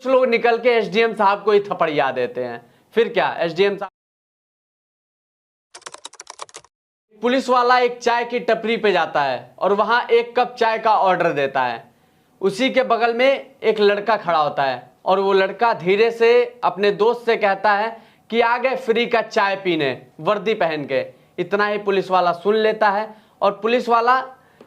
कुछ लोग निकल के एसडीएम साहब को ही थपड़िया देते हैं। फिर क्या, एसडीएम साहब, पुलिस वाला एक चाय की टपरी पे जाता है और वहां एक कप चाय का ऑर्डर देता है। उसी के बगल में एक लड़का खड़ा होता है और वो लड़का धीरे से अपने दोस्त से कहता है कि आ गए फ्री का चाय पीने, वर्दी पहन के। इतना ही पुलिस वाला सुन लेता है और पुलिस वाला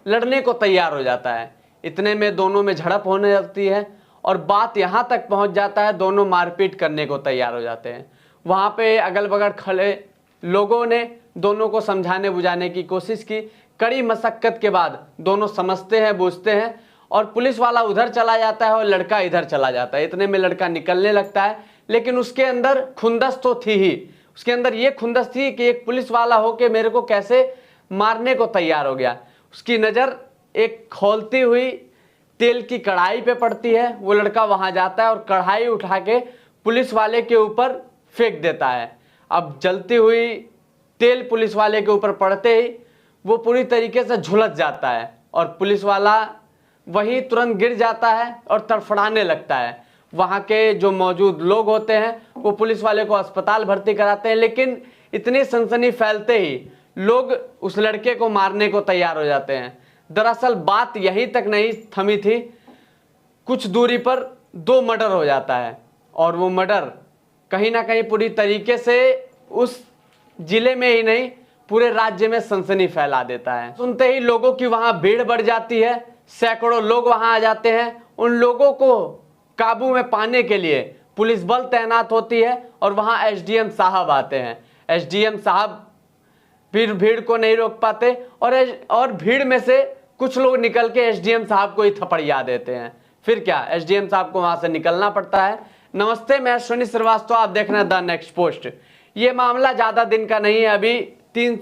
लड़ने को तैयार हो जाता है। इतने में दोनों में झड़प होने लगती है और बात यहाँ तक पहुँच जाता है, दोनों मारपीट करने को तैयार हो जाते हैं। वहाँ पे अगल बगल खड़े लोगों ने दोनों को समझाने बुझाने की कोशिश की। कड़ी मशक्कत के बाद दोनों समझते हैं, बूझते हैं और पुलिस वाला उधर चला जाता है और लड़का इधर चला जाता है। इतने में लड़का निकलने लगता है, लेकिन उसके अंदर खुंदस तो थी ही। उसके अंदर ये खुंदस थी कि एक पुलिस वाला होके मेरे को कैसे मारने को तैयार हो गया। उसकी नज़र एक खौलती हुई तेल की कढ़ाई पे पड़ती है। वो लड़का वहां जाता है और कढ़ाई उठा के पुलिस वाले के ऊपर फेंक देता है। अब जलती हुई तेल पुलिस वाले के ऊपर पड़ते ही वो पूरी तरीके से झुलस जाता है और पुलिस वाला वही तुरंत गिर जाता है और तड़फड़ाने लगता है। वहाँ के जो मौजूद लोग होते हैं वो पुलिस वाले को अस्पताल भर्ती कराते हैं, लेकिन इतनी सनसनी फैलते ही लोग उस लड़के को मारने को तैयार हो जाते हैं। दरअसल बात यहीं तक नहीं थमी थी, कुछ दूरी पर 2 मर्डर हो जाता है और वो मर्डर कहीं ना कहीं पूरी तरीके से उस जिले में ही नहीं पूरे राज्य में सनसनी फैला देता है। सुनते ही लोगों की वहां भीड़ बढ़ जाती है, सैकड़ों लोग वहां आ जाते हैं। उन लोगों को काबू में पाने के लिए पुलिस बल तैनात होती है और वहां एसडीएम साहब आते हैं। एसडीएम साहब फिर भीड़ को नहीं रोक पाते और भीड़ में से कुछ लोग निकल के एसडीएम साहब को ही थपड़िया देते हैं। फिर क्या, एसडीएम साहब को वहां से निकलना पड़ता है। नमस्ते, मैं अश्विनी श्रीवास्तव, आप देख रहे हैं द नेक्स्ट पोस्ट। ये मामला ज्यादा दिन का नहीं है, अभी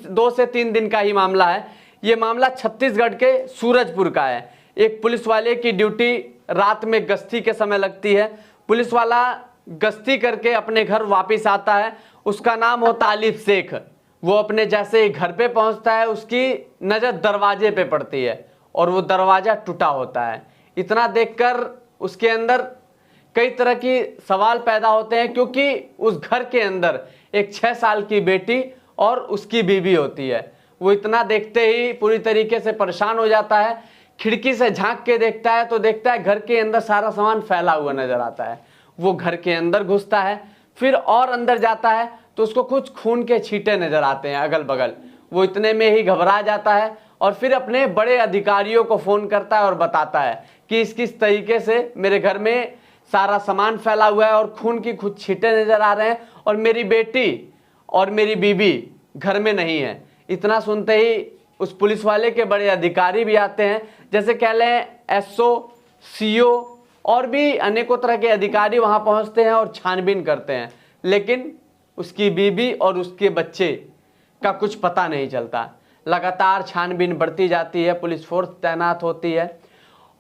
2 से 3 दिन का ही मामला है। ये मामला छत्तीसगढ़ के सूरजपुर का है। एक पुलिस वाले की ड्यूटी रात में गश्ती के समय लगती है। पुलिस वाला गश्ती करके अपने घर वापस आता है। उसका नाम होता आलिफ शेख। वो अपने जैसे ही घर पे पहुंचता है, उसकी नज़र दरवाजे पे पड़ती है और वो दरवाज़ा टूटा होता है। इतना देखकर उसके अंदर कई तरह की सवाल पैदा होते हैं, क्योंकि उस घर के अंदर एक 6 साल की बेटी और उसकी बीवी होती है। वो इतना देखते ही पूरी तरीके से परेशान हो जाता है। खिड़की से झांक के देखता है तो देखता है घर के अंदर सारा सामान फैला हुआ नजर आता है। वो घर के अंदर घुसता है, फिर और अंदर जाता है तो उसको कुछ खून के छींटे नजर आते हैं अगल बगल। वो इतने में ही घबरा जाता है और फिर अपने बड़े अधिकारियों को फ़ोन करता है और बताता है कि किस तरीके से मेरे घर में सारा सामान फैला हुआ है और खून की कुछ छींटे नजर आ रहे हैं और मेरी बेटी और मेरी बीवी घर में नहीं है। इतना सुनते ही उस पुलिस वाले के बड़े अधिकारी भी आते हैं, जैसे कह लें एसओ, सीओ और भी अनेकों तरह के अधिकारी वहां पहुंचते हैं और छानबीन करते हैं, लेकिन उसकी बीवी और उसके बच्चे का कुछ पता नहीं चलता। लगातार छानबीन बढ़ती जाती है, पुलिस फोर्स तैनात होती है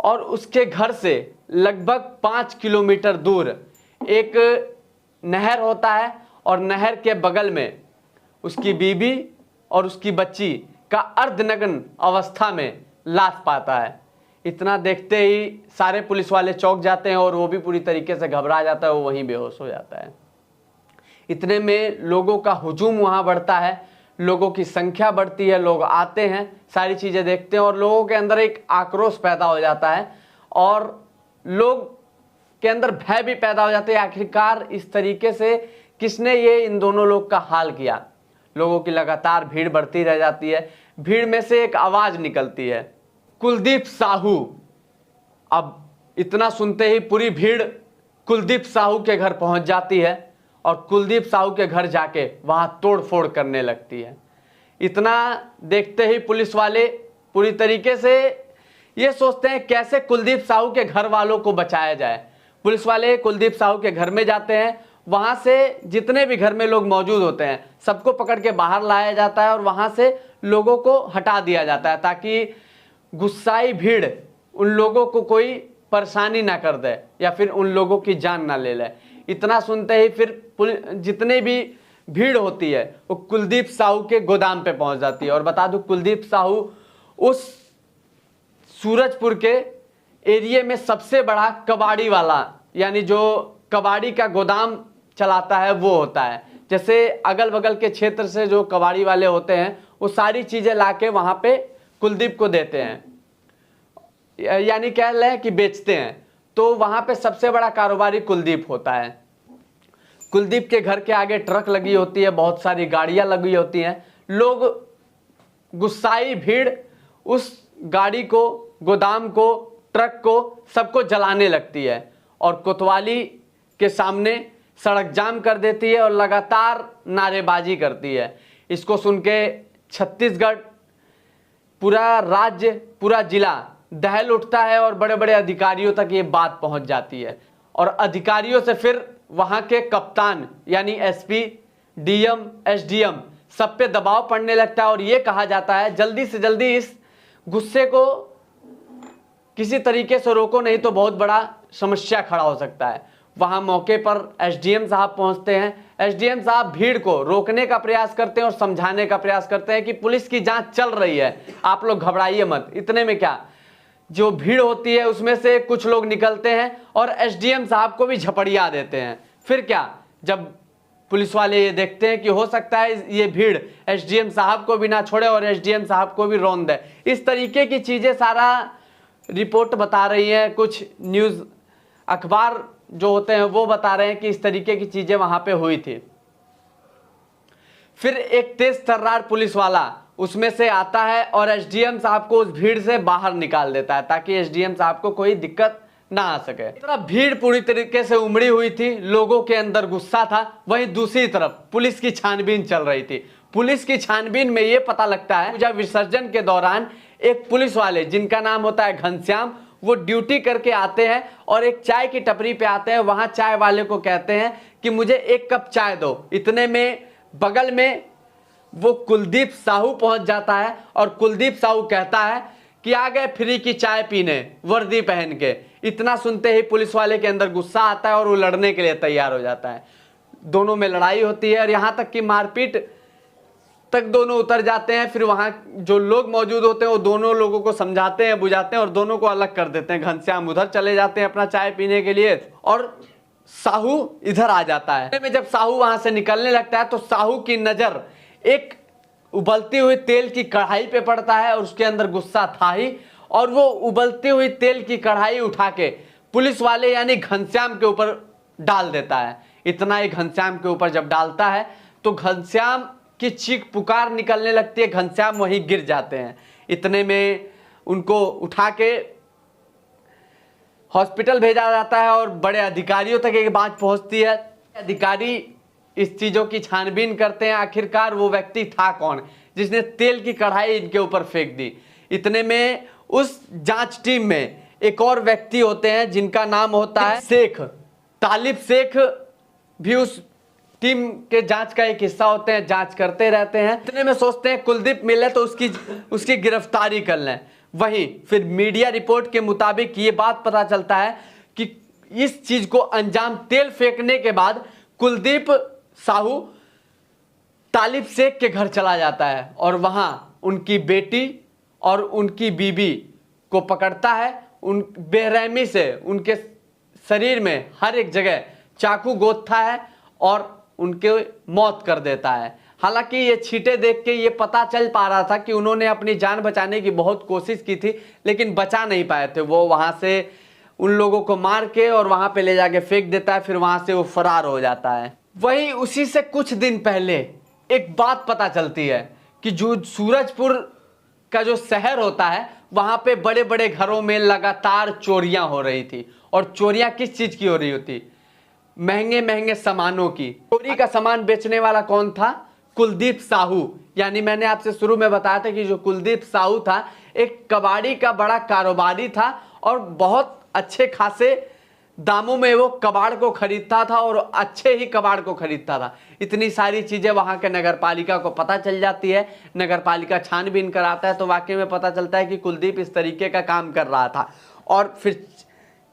और उसके घर से लगभग 5 किलोमीटर दूर एक नहर होता है और नहर के बगल में उसकी बीवी और उसकी बच्ची का अर्धनग्न अवस्था में लाश पाता है। इतना देखते ही सारे पुलिस वाले चौंक जाते हैं और वो भी पूरी तरीके से घबरा जाता है, वो वहीं बेहोश हो जाता है। इतने में लोगों का हुजूम वहाँ बढ़ता है, लोगों की संख्या बढ़ती है, लोग आते हैं, सारी चीज़ें देखते हैं और लोगों के अंदर एक आक्रोश पैदा हो जाता है और लोग के अंदर भय भी पैदा हो जाते हैं। आखिरकार इस तरीके से किसने ये इन दोनों लोग का हाल किया। लोगों की लगातार भीड़ बढ़ती रह जाती है। भीड़ में से एक आवाज़ निकलती है, कुलदीप साहू। अब इतना सुनते ही पूरी भीड़ कुलदीप साहू के घर पहुंच जाती है और कुलदीप साहू के घर जाके वहां तोड़ फोड़ करने लगती है। इतना देखते ही पुलिस वाले पूरी तरीके से ये सोचते हैं कैसे कुलदीप साहू के घर वालों को बचाया जाए। पुलिस वाले कुलदीप साहू के घर में जाते हैं, वहां से जितने भी घर में लोग मौजूद होते हैं सबको पकड़ के बाहर लाया जाता है और वहां से लोगों को हटा दिया जाता है, ताकि गुस्साई भीड़ उन लोगों को कोई परेशानी ना कर दे या फिर उन लोगों की जान ना ले ले। इतना सुनते ही फिर जितने भी भीड़ होती है वो कुलदीप साहू के गोदाम पे पहुंच जाती है। और बता दूं, कुलदीप साहू उस सूरजपुर के एरिया में सबसे बड़ा कबाड़ी वाला यानी जो कबाड़ी का गोदाम चलाता है वो होता है। जैसे अगल बगल के क्षेत्र से जो कबाड़ी वाले होते हैं वो सारी चीज़ें लाके वहाँ पे कुलदीप को देते हैं, यानी कह लें कि बेचते हैं। तो वहाँ पे सबसे बड़ा कारोबारी कुलदीप होता है। कुलदीप के घर के आगे ट्रक लगी होती है, बहुत सारी गाड़ियाँ लगी होती हैं। लोग गुस्साई भीड़ उस गाड़ी को, गोदाम को, ट्रक को, सबको जलाने लगती है और कोतवाली के सामने सड़क जाम कर देती है और लगातार नारेबाजी करती है। इसको सुन के छत्तीसगढ़, पूरा राज्य, पूरा जिला दहल उठता है और बड़े बड़े अधिकारियों तक ये बात पहुंच जाती है और अधिकारियों से फिर वहां के कप्तान यानी एसपी, डीएम, एसडीएम सब पे दबाव पड़ने लगता है और ये कहा जाता है जल्दी से जल्दी इस गुस्से को किसी तरीके से रोको, नहीं तो बहुत बड़ा समस्या खड़ा हो सकता है। वहां मौके पर एसडीएम साहब पहुंचते हैं। एसडीएम साहब भीड़ को रोकने का प्रयास करते हैं और समझाने का प्रयास करते हैं कि पुलिस की जांच चल रही है, आप लोग घबराइए मत। इतने में क्या, जो भीड़ होती है उसमें से कुछ लोग निकलते हैं और एसडीएम साहब को भी झपड़िया देते हैं। फिर क्या, जब पुलिस वाले ये देखते हैं कि हो सकता है ये भीड़ एसडीएम साहब को भी ना छोड़े और एसडीएम साहब को भी रौंद दे, इस तरीके की चीजें सारा रिपोर्ट बता रही है। कुछ न्यूज़ अखबार जो होते हैं वो बता रहे हैं कि इस तरीके की चीजें वहां पे हुई थी। फिर एक तेज तर्रार पुलिस वाला उसमें से आता है और एसडीएम साहब को उस भीड़ से बाहर निकाल देता है ताकि एसडीएम साहब को कोई दिक्कत ना आ सके। एक तरफ भीड़ पूरी तरीके से उमड़ी हुई थी, लोगों के अंदर गुस्सा था, वहीं दूसरी तरफ पुलिस की छानबीन चल रही थी। पुलिस की छानबीन में यह पता लगता है जब विसर्जन के दौरान एक पुलिस वाले जिनका नाम होता है घनश्याम, वो ड्यूटी करके आते हैं और एक चाय की टपरी पे आते हैं। वहां चाय वाले को कहते हैं कि मुझे एक कप चाय दो। इतने में बगल में वो कुलदीप साहू पहुंच जाता है और कुलदीप साहू कहता है कि आ गए फ्री की चाय पीने, वर्दी पहन के। इतना सुनते ही पुलिस वाले के अंदर गुस्सा आता है और वो लड़ने के लिए तैयार हो जाता है। दोनों में लड़ाई होती है और यहां तक कि मारपीट तक दोनों उतर जाते हैं। फिर वहां जो लोग मौजूद होते हैं वो दोनों लोगों को समझाते हैं, बुझाते हैं और दोनों को अलग कर देते हैं। घनश्याम उधर चले जाते हैं अपना चाय पीने के लिए और साहू इधर आ जाता है। जब साहू वहां से निकलने लगता है तो साहू की नजर एक उबलती हुई तेल की कढ़ाई पे पड़ता है और उसके अंदर गुस्सा था ही, और वो उबलती हुई तेल की कढ़ाई उठा के पुलिस वाले यानी घनश्याम के ऊपर डाल देता है। इतना ही घनश्याम के ऊपर जब डालता है तो घनश्याम की चीख पुकार निकलने लगती है, घनश्याम वहीं गिर जाते हैं। इतने में उनको उठा के हॉस्पिटल भेजा जाता है और बड़े अधिकारियों तक एक बात पहुंचती है। अधिकारी इस चीजों की छानबीन करते हैं, आखिरकार वो व्यक्ति था कौन जिसने तेल की कढ़ाई इनके ऊपर फेंक दी। इतने में उस जांच टीम में एक और व्यक्ति होते हैं जिनका नाम होता है शेख। तालिब शेख भी उस टीम के जांच का एक हिस्सा होते हैं, जांच करते रहते हैं। इतने में सोचते हैं कुलदीप मिले तो उसकी गिरफ्तारी कर लें। वहीं फिर मीडिया रिपोर्ट के मुताबिक ये बात पता चलता है कि इस चीज को अंजाम, तेल फेंकने के बाद कुलदीप साहू तालिब शेख के घर चला जाता है और वहां उनकी बेटी और उनकी बीबी को पकड़ता है। उन बेरहमी से उनके शरीर में हर एक जगह चाकू गोदता है और उनके मौत कर देता है। हालांकि ये छींटे देख के ये पता चल पा रहा था कि उन्होंने अपनी जान बचाने की बहुत कोशिश की थी लेकिन बचा नहीं पाए थे। वो वहां से उन लोगों को मार के और वहां पे ले जाके फेंक देता है, फिर वहां से वो फरार हो जाता है। वहीं उसी से कुछ दिन पहले एक बात पता चलती है कि जो सूरजपुर का जो शहर होता है वहां पे बड़े बड़े घरों में लगातार चोरियां हो रही थी। और चोरियां किस चीज की हो रही होती? महंगे महंगे सामानों की। चोरी का सामान बेचने वाला कौन था? कुलदीप साहू। यानी मैंने आपसे शुरू में बताया था कि जो कुलदीप साहू था एक कबाड़ी का बड़ा कारोबारी था और बहुत अच्छे खासे दामों में वो कबाड़ को खरीदता था और अच्छे ही कबाड़ को खरीदता था। इतनी सारी चीजें वहां के नगर पालिका को पता चल जाती है। नगर पालिका छानबीन कराता है तो वाकई में पता चलता है कि कुलदीप इस तरीके का काम कर रहा था। और फिर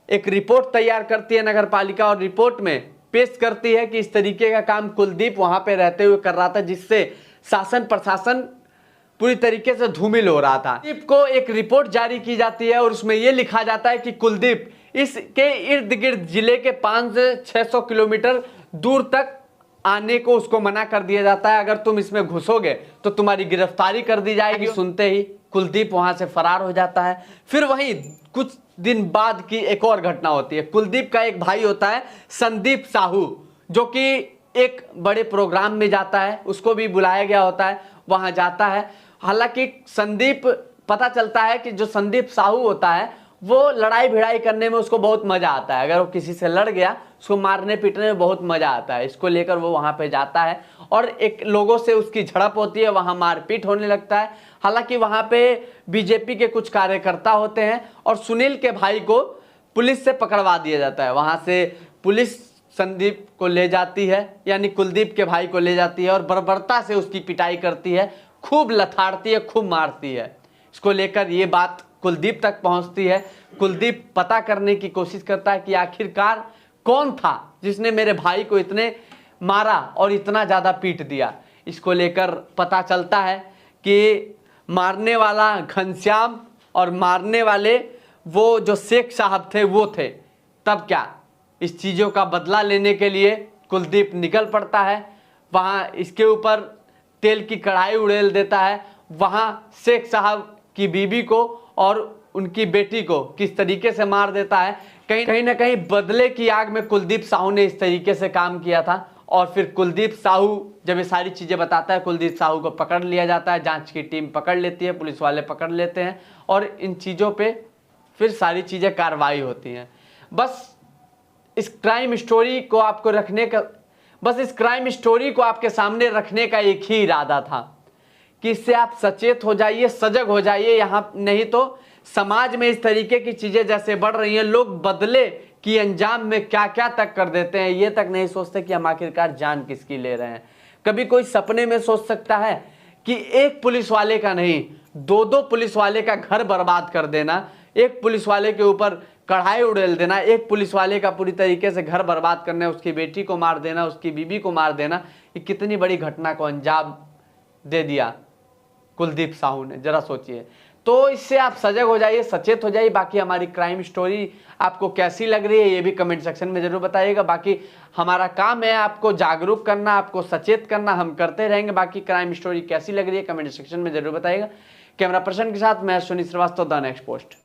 एक रिपोर्ट तैयार करती है नगर पालिका और रिपोर्ट में पेश करती है कि इस तरीके का काम कुलदीप वहां पे रहते हुए कर रहा था, जिससे शासन प्रशासन पूरी तरीके से धूमिल हो रहा था। कुलदीप को एक रिपोर्ट जारी की जाती है और उसमें यह लिखा जाता है कि कुलदीप इसके इर्द गिर्द जिले के 500-600 किलोमीटर दूर तक आने को उसको मना कर दिया जाता है। अगर तुम इसमें घुसोगे तो तुम्हारी गिरफ्तारी कर दी जाएगी। सुनते ही कुलदीप वहां से फरार हो जाता है। फिर वहीं कुछ दिन बाद की एक और घटना होती है। कुलदीप का एक भाई होता है संदीप साहू, जो कि एक बड़े प्रोग्राम में जाता है, उसको भी बुलाया गया होता है, वहां जाता है। हालांकि संदीप, पता चलता है कि जो संदीप साहू होता है वो लड़ाई भिड़ाई करने में उसको बहुत मजा आता है। अगर वो किसी से लड़ गया, उसको मारने पीटने में बहुत मजा आता है। इसको लेकर वो वहां पे जाता है और एक लोगों से उसकी झड़प होती है, वहां मारपीट होने लगता है। हालांकि वहां पे बीजेपी के कुछ कार्यकर्ता होते हैं और सुनील के भाई को पुलिस से पकड़वा दिया जाता है। वहां से पुलिस संदीप को ले जाती है, यानी कुलदीप के भाई को ले जाती है और बर्बरता से उसकी पिटाई करती है, खूब लथाड़ती है, खूब मारती है। इसको लेकर ये बात कुलदीप तक पहुंचती है। कुलदीप पता करने की कोशिश करता है कि आखिरकार कौन था जिसने मेरे भाई को इतने मारा और इतना ज़्यादा पीट दिया। इसको लेकर पता चलता है कि मारने वाला घनश्याम और मारने वाले वो जो शेख साहब थे वो थे। तब क्या, इस चीज़ों का बदला लेने के लिए कुलदीप निकल पड़ता है। वहाँ इसके ऊपर तेल की कढ़ाई उड़ेल देता है। वहाँ शेख साहब की बीबी को और उनकी बेटी को किस तरीके से मार देता है। कहीं ना कहीं बदले की आग में कुलदीप साहू ने इस तरीके से काम किया था। और फिर कुलदीप साहू जब ये सारी चीज़ें बताता है, कुलदीप साहू को पकड़ लिया जाता है। जांच की टीम पकड़ लेती है, पुलिस वाले पकड़ लेते हैं और इन चीज़ों पे फिर सारी चीज़ें कार्रवाई होती हैं। बस इस क्राइम स्टोरी को आपके सामने रखने का एक ही इरादा था कि इससे आप सचेत हो जाइए, सजग हो जाइए। यहाँ नहीं तो समाज में इस तरीके की चीज़ें जैसे बढ़ रही हैं, लोग बदले की अंजाम में क्या क्या तक कर देते हैं, ये तक नहीं सोचते कि हम आखिरकार जान किसकी ले रहे हैं। कभी कोई सपने में सोच सकता है कि एक पुलिस वाले का नहीं, 2-2 पुलिस वाले का घर बर्बाद कर देना, एक पुलिस वाले के ऊपर कढ़ाई उड़ेल देना, एक पुलिस वाले का पूरी तरीके से घर बर्बाद करना, उसकी बेटी को मार देना, उसकी बीबी को मार देना, ये कितनी बड़ी घटना को अंजाम दे दिया कुलदीप साहू ने, जरा सोचिए। तो इससे आप सजग हो जाइए, सचेत हो जाइए। बाकी हमारी क्राइम स्टोरी आपको कैसी लग रही है ये भी कमेंट सेक्शन में जरूर बताइएगा। बाकी हमारा काम है आपको जागरूक करना, आपको सचेत करना, हम करते रहेंगे। बाकी क्राइम स्टोरी कैसी लग रही है कमेंट सेक्शन में जरूर बताइएगा। कैमरा पर्सन के साथ मैं Ashwini Srivastava, the next post.